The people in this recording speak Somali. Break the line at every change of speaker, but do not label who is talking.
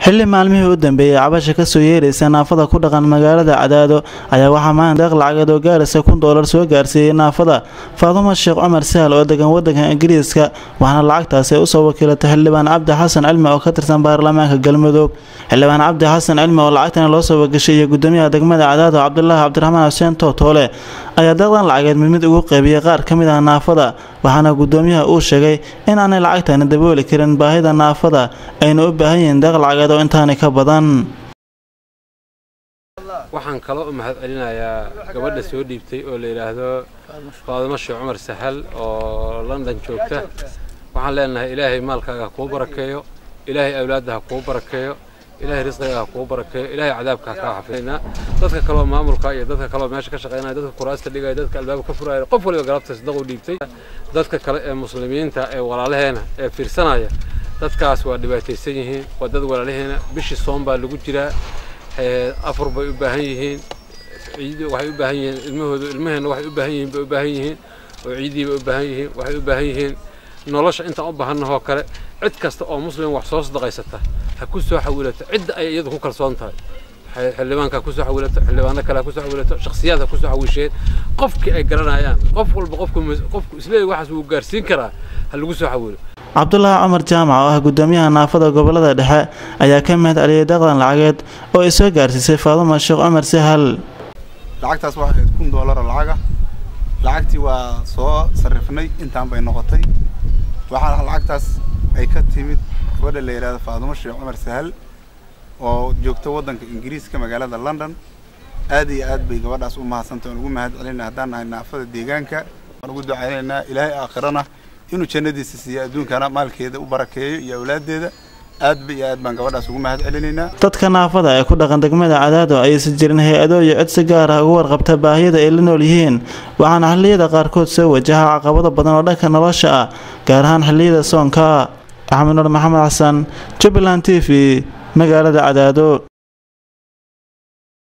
xilli maalmihii u dambeeyay cabasha ka soo yeeraysa naafada ku dhaqan magaalada Cadaado ayaa waxaa maanta deeq lacageed oo gaaraysa $1,000 soo gaarsiiyay naafada Faadumo Sheekh Cumar Sahal oo degan wadanka Ingiriiska waxaana lacagtaas ay u soo wakiilatay xildhibaan Cabdi Xasan Cilmi oo ka tirsan baarlamaanka Galmudug xildhibaan Cabdi Xasan Cilmi oo lacagtan loo soo wakiishay gudoomiyaha degmada Cadaado Cabdullaahi Cabdiraxmaan Xuseen Toole ayaa deeqdan lacageed mid ugu qaybiyay qaar kamid ah naafada waxaana gudoomiyaha uu sheegay in aanay lacagtan dabooli karin baahida naafada ayna u baahan yihiin deeq lacageed oo intaan ka badan
waxaan kala u mahad celinayaa gabadha soo dhiibtay oo la yiraahdo Faadumo Sheekh Cumar Sahal oo London joogta waxaan leenahay Ilaahay maalkaaga ku barakeeyo Ilaahay awlaadaha ku barakeeyo Ilaahay risqiga ku barakeeyo Ilaahay cadaabka ka xafidna dadka kale maamulka iyo dadka kale meesha ka shaqeynaya dadka kuraasta dhigay dadka albaabka ka furaya qof waliba galabta sadaqo dhiibtay dadka kale ee muslimiinta ee walaalaheena ee fiirsanaya dadkaas waa dhibaataysan yihiin waa dad walaalaheena bishii Soomaaliya lagu jiraa afur bay u baahan yihiin ciid waxay u baahan yihiin ilmaheena waxay u baahan yihiin oo ciidiiba u baahan yihiin waxay u baahan yihiin nolosha inta u baahanahay kale cid kasta oo muslim wax soo sadaqaysata ha ku soo xawilato cid ay iyadu ku kalsoon tahay xildhibaanka ku soo xawilato xildhibaanada kale ku soo xawilato shakhsiyaadka ku soo xawisheen qofkii ay garanayaan qof walba qofku isleeyahay waxa uu gaarsiin karaa ha lagu soo xawilo
Cabdullaahi Cumar Jaamac oo ah gudoomiyaha naafada gobolada dhexe ayaa ka mahad celiyay deeqdan lacageed oo ay soo gaarsiisay Faadumo Sheekh Cumar Sahal
lacagtaas waxay $1,000 lacagtii waa soo sarifnay intaan bay noqotay waxaan lacagtaas ay ka timid gabadha la yiraahdo Faadumo Sheekh Cumar Sahal oo joogta wadanka Ingiriiska magaalada London aad iyo aad bay gabadhaas u mahadsantahay ugu mahad celinaa hadaan nahay naafada deegaanka aan ugu ducaynaa Ilaahay aakhirana inuu jannadiisa siiyo adduunkana maalkeeda u barakeeyo iyo awlaadeeda aad baan gabadhaas ugu mahad celinaynaa
dadka naafada ee ku dhaqan degmada Cadaado ay si jirin hay'ado iyo cid si gaar ah ugu warqabta baahida ay la nool yihiin waxaana xilliyada qaarkood soo wajaha caqabado badan oo dhanka nolosha ah gaar ahaan xilliyada soonka Axmed Nur Maxamed Xasan Jubaland TV magaalada Cadaado